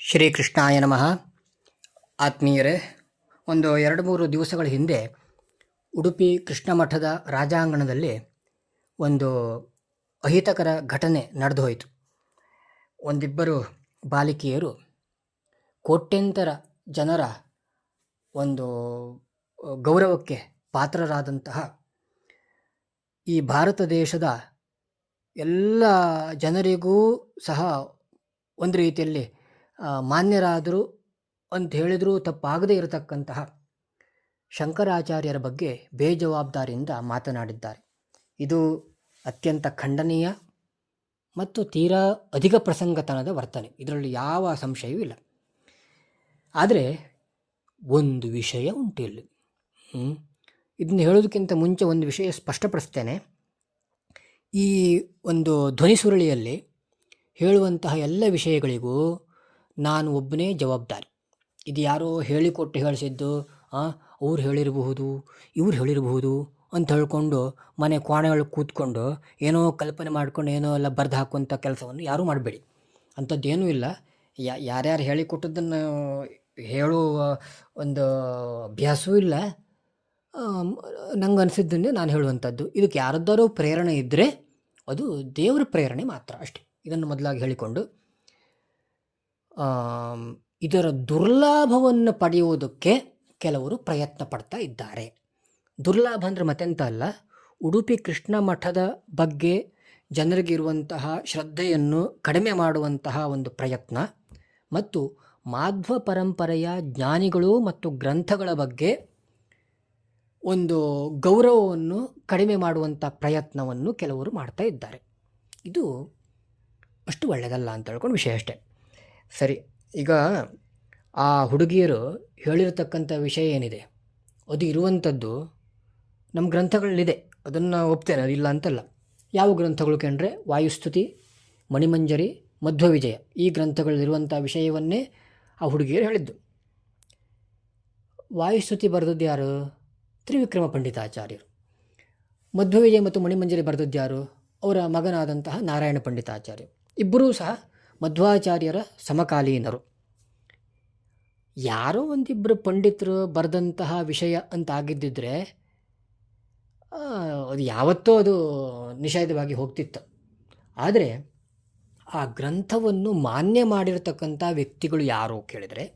ಶ್ರೀಕೃಷ್ಣಾಯ ನಮಃ. ಆತ್ಮೀಯರೇ, ಒಂದು 2-3 ದಿವಸಗಳ ಹಿಂದೆ ಉಡುಪಿ ಕೃಷ್ಣ ಮಠದ ರಾಜಾಂಗಣದಲ್ಲಿ ಒಂದು ಅಹಿತಕರ ಘಟನೆ ನಡೆದು ಹೋಯಿತು. ಒಂದಿಬ್ಬರು ಬಾಲಿಕೆಯರು ಕೋಟ್ಯಂತರ ಜನರ ಒಂದು ಗೌರವಕ್ಕೆ ಪಾತ್ರರಾದಂತಹ ಈ ಭಾರತ ದೇಶದ ಎಲ್ಲ ಜನರಿಗೂ ಸಹ ಒಂದು ರೀತಿಯಲ್ಲಿ ಮಾನ್ಯರಾದರು ಅಂತ ಹೇಳಿದರೂ ತಪ್ಪಾಗದೇ ಇರತಕ್ಕಂತಹ ಶಂಕರಾಚಾರ್ಯರ ಬಗ್ಗೆ ಬೇಜವಾಬ್ದಾರಿಯಿಂದ ಮಾತನಾಡಿದ್ದಾರೆ. ಇದು ಅತ್ಯಂತ ಖಂಡನೀಯ ಮತ್ತು ತೀರಾ ಅಧಿಕ ಪ್ರಸಂಗತನದ ವರ್ತನೆ, ಇದರಲ್ಲಿ ಯಾವ ಸಂಶಯವೂ ಇಲ್ಲ. ಆದರೆ ಒಂದು ವಿಷಯ ಉಂಟು ಇಲ್ಲಿ. ಇದನ್ನು ಹೇಳೋದಕ್ಕಿಂತ ಮುಂಚೆ ಒಂದು ವಿಷಯ ಸ್ಪಷ್ಟಪಡಿಸ್ತೇನೆ. ಈ ಒಂದು ಧ್ವನಿ ಸುರುಳಿಯಲ್ಲಿ ಹೇಳುವಂತಹ ಎಲ್ಲ ವಿಷಯಗಳಿಗೂ ನಾನು ಒಬ್ಬನೇ ಜವಾಬ್ದಾರಿ. ಇದು ಯಾರೋ ಹೇಳಿಸಿದ್ದು, ಅವ್ರು ಹೇಳಿರಬಹುದು, ಇವ್ರು ಹೇಳಿರಬಹುದು ಅಂತ ಹೇಳ್ಕೊಂಡು ಮನೆ ಕೋಣೆಯೊಳಗೆ ಕೂತ್ಕೊಂಡು ಏನೋ ಕಲ್ಪನೆ ಮಾಡ್ಕೊಂಡು ಏನೋ ಎಲ್ಲ ಬರೆದು ಹಾಕುವಂಥ ಕೆಲಸವನ್ನು ಯಾರೂ ಮಾಡಬೇಡಿ. ಅಂಥದ್ದೇನೂ ಇಲ್ಲ. ಯಾರ್ಯಾರು ಹೇಳಿಕೊಟ್ಟದ್ದನ್ನು ಹೇಳುವ ಒಂದು ಅಭ್ಯಾಸವೂ ಇಲ್ಲ. ನಂಗೆ ಅನಿಸಿದ್ದನ್ನೇ ನಾನು ಹೇಳುವಂಥದ್ದು. ಇದಕ್ಕೆ ಯಾರದ್ದಾರೋ ಪ್ರೇರಣೆ ಇದ್ದರೆ ಅದು ದೇವರ ಪ್ರೇರಣೆ ಮಾತ್ರ, ಅಷ್ಟೇ. ಇದನ್ನು ಮೊದಲಾಗಿ ಹೇಳಿಕೊಂಡು ಇದರ ದುರ್ಲಾಭವನ್ನು ಪಡೆಯುವುದಕ್ಕೆ ಕೆಲವರು ಪ್ರಯತ್ನ ಪಡ್ತಾ ಇದ್ದಾರೆ. ದುರ್ಲಾಭ ಅಂದರೆ ಮತ್ತೆಂತ ಅಲ್ಲ, ಉಡುಪಿ ಕೃಷ್ಣ ಮಠದ ಬಗ್ಗೆ ಜನರಿಗಿರುವಂತಹ ಶ್ರದ್ಧೆಯನ್ನು ಕಡಿಮೆ ಮಾಡುವಂತಹ ಒಂದು ಪ್ರಯತ್ನ ಮತ್ತು ಮಾಧ್ವ ಪರಂಪರೆಯ ಜ್ಞಾನಿಗಳು ಮತ್ತು ಗ್ರಂಥಗಳ ಬಗ್ಗೆ ಒಂದು ಗೌರವವನ್ನು ಕಡಿಮೆ ಮಾಡುವಂಥ ಪ್ರಯತ್ನವನ್ನು ಕೆಲವರು ಮಾಡ್ತಾ ಇದ್ದಾರೆ. ಇದು ಅಷ್ಟು ಒಳ್ಳೆಯದಲ್ಲ ಅಂತ ಹೇಳ್ಕೊಂಡು ವಿಷಯ ಅಷ್ಟೇ. ಸರಿ, ಈಗ ಆ ಹುಡುಗಿಯರು ಹೇಳಿರತಕ್ಕಂಥ ವಿಷಯ ಏನಿದೆ ಅದು ಇರುವಂಥದ್ದು ನಮ್ಮ ಗ್ರಂಥಗಳಲ್ಲಿದೆ, ಅದನ್ನು ಒಪ್ತೇನೆ, ಅದಿಲ್ಲ ಅಂತಲ್ಲ. ಯಾವ ಗ್ರಂಥಗಳು ಕಂಡ್ರೆ ವಾಯುಸ್ತುತಿ, ಮಣಿಮಂಜರಿ, ಮಧ್ವವಿಜಯ, ಈ ಗ್ರಂಥಗಳಲ್ಲಿರುವಂಥ ವಿಷಯವನ್ನೇ ಆ ಹುಡುಗಿಯರು ಹೇಳಿದ್ದು. ವಾಯುಸ್ತುತಿ ಬರೆದದ್ದು ಯಾರು? ತ್ರಿವಿಕ್ರಮ ಪಂಡಿತಾಚಾರ್ಯರು. ಮಧ್ವವಿಜಯ ಮತ್ತು ಮಣಿಮಂಜರಿ ಬರೆದದ್ದು ಯಾರು? ಅವರ ಮಗನಾದಂತಹ ನಾರಾಯಣ ಪಂಡಿತಾಚಾರ್ಯರು. ಇಬ್ಬರೂ ಸಹ ಮಧ್ವಾಚಾರ್ಯರ ಸಮಕಾಲೀನರು. ಯಾರೋ ಒಂದಿಬ್ಬರು ಪಂಡಿತರು ಬರೆದಂತಹ ವಿಷಯ ಅಂತ ಆಗಿದ್ದಿದ್ರೆ ಅದು ಯಾವತ್ತೋ ಅದು ನಿಷೇಧವಾಗಿ ಹೋಗ್ತಿತ್ತು. ಆದರೆ ಆ ಗ್ರಂಥವನ್ನು ಮಾನ್ಯ ಮಾಡಿರತಕ್ಕಂಥ ವ್ಯಕ್ತಿಗಳು ಯಾರು ಕೇಳಿದರೆ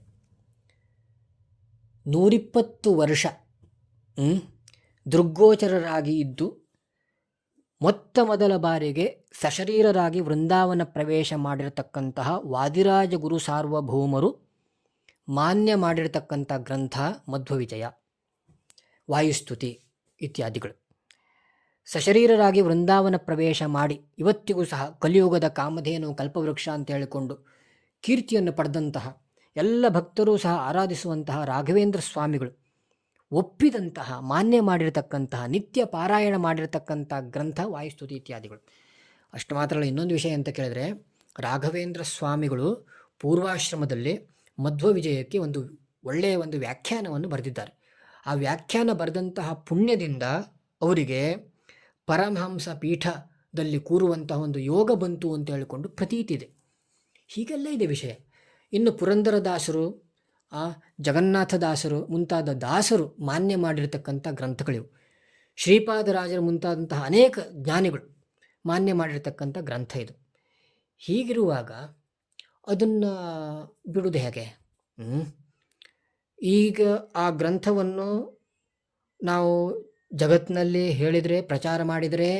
120 ವರ್ಷ ದೃಗ್ಗೋಚರರಾಗಿ ಇದ್ದು ಮೊತ್ತ ಮೊದಲ ಬಾರಿಗೆ ಸಶರೀರರಾಗಿ ವೃಂದಾವನ ಪ್ರವೇಶ ಮಾಡಿರತಕ್ಕಂತಹ ವಾದಿರಾಜ ಗುರು ಸಾರ್ವಭೌಮರು ಮಾನ್ಯ ಮಾಡಿರತಕ್ಕಂಥ ಗ್ರಂಥ ಮಧ್ವವಿಜಯ, ವಾಯುಸ್ತುತಿ ಇತ್ಯಾದಿಗಳು. ಸಶರೀರರಾಗಿ ವೃಂದಾವನ ಪ್ರವೇಶ ಮಾಡಿ ಇವತ್ತಿಗೂ ಸಹ ಕಲಿಯುಗದ ಕಾಮಧೇನು ಕಲ್ಪವೃಕ್ಷ ಅಂತ ಹೇಳಿಕೊಂಡು ಕೀರ್ತಿಯನ್ನು ಪಡೆದಂತಹ ಎಲ್ಲ ಭಕ್ತರೂ ಸಹ ಆರಾಧಿಸುವಂತಹ ರಾಘವೇಂದ್ರ ಸ್ವಾಮಿಗಳು ಒಪ್ಪಿದಂತಹ ಮಾನ್ಯ ಮಾಡಿರತಕ್ಕಂತಹ ನಿತ್ಯ ಪಾರಾಯಣ ಮಾಡಿರತಕ್ಕಂಥ ಗ್ರಂಥ ವಾಯುಸ್ತುತಿ ಇತ್ಯಾದಿಗಳು. ಅಷ್ಟು ಮಾತ್ರ ಅಲ್ಲ, ಇನ್ನೊಂದು ವಿಷಯ ಅಂತ ಕೇಳಿದರೆ ರಾಘವೇಂದ್ರ ಸ್ವಾಮಿಗಳು ಪೂರ್ವಾಶ್ರಮದಲ್ಲಿ ಮಧ್ವವಿಜಯಕ್ಕೆ ಒಂದು ಒಳ್ಳೆಯ ಒಂದು ವ್ಯಾಖ್ಯಾನವನ್ನು ಬರೆದಿದ್ದಾರೆ. ಆ ವ್ಯಾಖ್ಯಾನ ಬರೆದಂತಹ ಪುಣ್ಯದಿಂದ ಅವರಿಗೆ ಪರಮಹಂಸ ಪೀಠದಲ್ಲಿ ಕೂರುವಂತಹ ಒಂದು ಯೋಗ ಬಂತು ಅಂತ ಹೇಳಿಕೊಂಡು ಪ್ರತೀತಿ ಇದೆ. ಹೀಗೆಲ್ಲ ಇದೆ ವಿಷಯ. ಇನ್ನು ಪುರಂದರದಾಸರು, ಜಗನ್ನಾಥದಾಸರು ಮುಂತಾದ ದಾಸರು ಮಾನ್ಯ ಮಾಡಿರತಕ್ಕಂಥ ಗ್ರಂಥಗಳಿವು. ಶ್ರೀಪಾದರಾಜರು ಮುಂತಾದಂತಹ ಅನೇಕ ಜ್ಞಾನಿಗಳು ಮಾನ್ಯ ಮಾಡಿರತಕ್ಕಂಥ ಗ್ರಂಥ ಇದು. ಹೀಗಿರುವಾಗ ಅದನ್ನು ಬಿಡುವುದು ಹೇಗೆ? ಈಗ ಆ ಗ್ರಂಥವನ್ನು ನಾವು ಜಗತ್ತಿನಲ್ಲಿ ಹೇಳಿದರೆ, ಪ್ರಚಾರ ಮಾಡಿದರೆ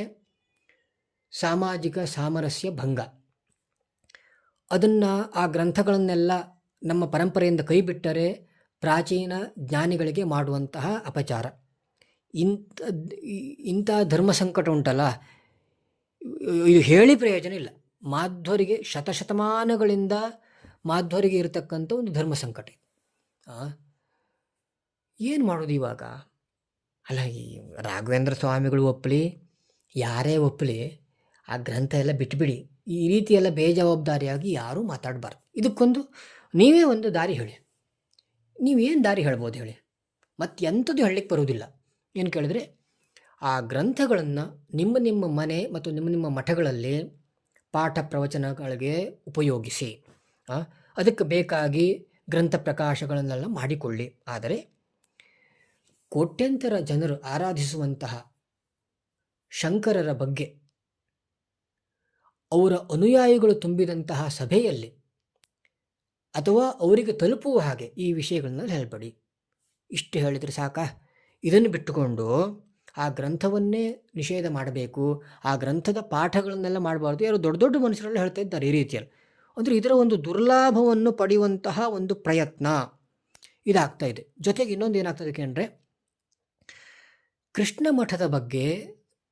ಸಾಮಾಜಿಕ ಸಾಮರಸ್ಯ ಭಂಗ. ಅದನ್ನು ಆ ಗ್ರಂಥಗಳನ್ನೆಲ್ಲ ನಮ್ಮ ಪರಂಪರೆಯಿಂದ ಕೈಬಿಟ್ಟರೆ ಪ್ರಾಚೀನ ಜ್ಞಾನಿಗಳಿಗೆ ಮಾಡುವಂತಹ ಅಪಚಾರ. ಇಂಥ ಧರ್ಮ ಸಂಕಟ ಉಂಟಲ್ಲ, ಇದು ಹೇಳಿ ಪ್ರಯೋಜನ ಇಲ್ಲ. ಮಾಧ್ವರಿಗೆ ಶತಶತಮಾನಗಳಿಂದ ಮಾಧ್ವರಿಗೆ ಇರತಕ್ಕಂಥ ಒಂದು ಧರ್ಮ ಸಂಕಟ. ಏನು ಮಾಡೋದು ಇವಾಗ? ಅಲ್ಲ, ಈ ರಾಘವೇಂದ್ರ ಸ್ವಾಮಿಗಳು ಒಪ್ಪಲಿ, ಯಾರೇ ಒಪ್ಪಲಿ, ಆ ಗ್ರಂಥ ಎಲ್ಲ ಬಿಟ್ಟುಬಿಡಿ. ಈ ರೀತಿ ಎಲ್ಲ ಬೇಜವಾಬ್ದಾರಿಯಾಗಿ ಯಾರೂ ಮಾತಾಡಬಾರ್ದು. ಇದಕ್ಕೊಂದು ನೀವೇ ಒಂದು ದಾರಿ ಹೇಳಿ. ನೀವೇನು ದಾರಿ ಹೇಳ್ಬೋದು ಹೇಳಿ? ಮತ್ತು ಎಂಥದ್ದು ಹೇಳಲಿಕ್ಕೆ ಬರುವುದಿಲ್ಲ. ಏನು ಕೇಳಿದ್ರೆ, ಆ ಗ್ರಂಥಗಳನ್ನು ನಿಮ್ಮ ಮನೆ ಮತ್ತು ನಿಮ್ಮ ಮಠಗಳಲ್ಲಿ ಪಾಠ ಪ್ರವಚನಗಳಿಗೆ ಉಪಯೋಗಿಸಿ. ಅದಕ್ಕೆ ಬೇಕಾಗಿ ಗ್ರಂಥ ಪ್ರಕಾಶಗಳನ್ನೆಲ್ಲ ಮಾಡಿಕೊಳ್ಳಿ. ಆದರೆ ಕೋಟ್ಯಂತರ ಜನರು ಆರಾಧಿಸುವಂತಹ ಶಂಕರರ ಬಗ್ಗೆ ಅವರ ಅನುಯಾಯಿಗಳು ತುಂಬಿದಂತಹ ಸಭೆಯಲ್ಲಿ ಅಥವಾ ಅವರಿಗೆ ತಲುಪುವ ಹಾಗೆ ಈ ವಿಷಯಗಳನ್ನ ಹೇಳಬೇಡಿ. ಇಷ್ಟು ಹೇಳಿದರೆ ಸಾಕಾ? ಇದನ್ನು ಬಿಟ್ಟುಕೊಂಡು ಆ ಗ್ರಂಥವನ್ನೇ ನಿಷೇಧ ಮಾಡಬೇಕು, ಆ ಗ್ರಂಥದ ಪಾಠಗಳನ್ನೆಲ್ಲ ಮಾಡಬಾರ್ದು, ಯಾರು ದೊಡ್ಡ ದೊಡ್ಡ ಮನುಷ್ಯರೆಲ್ಲ ಹೇಳ್ತಾ ಇದ್ದಾರೆ ಈ ರೀತಿಯಲ್ಲಿ. ಅಂದರೆ ಇದರ ಒಂದು ದುರ್ಲಾಭವನ್ನು ಪಡೆಯುವಂತಹ ಒಂದು ಪ್ರಯತ್ನ ಇದಾಗ್ತಾ ಇದೆ. ಜೊತೆಗೆ ಇನ್ನೊಂದು ಏನಾಗ್ತದೆ ಅಂದರೆ, ಕೃಷ್ಣ ಮಠದ ಬಗ್ಗೆ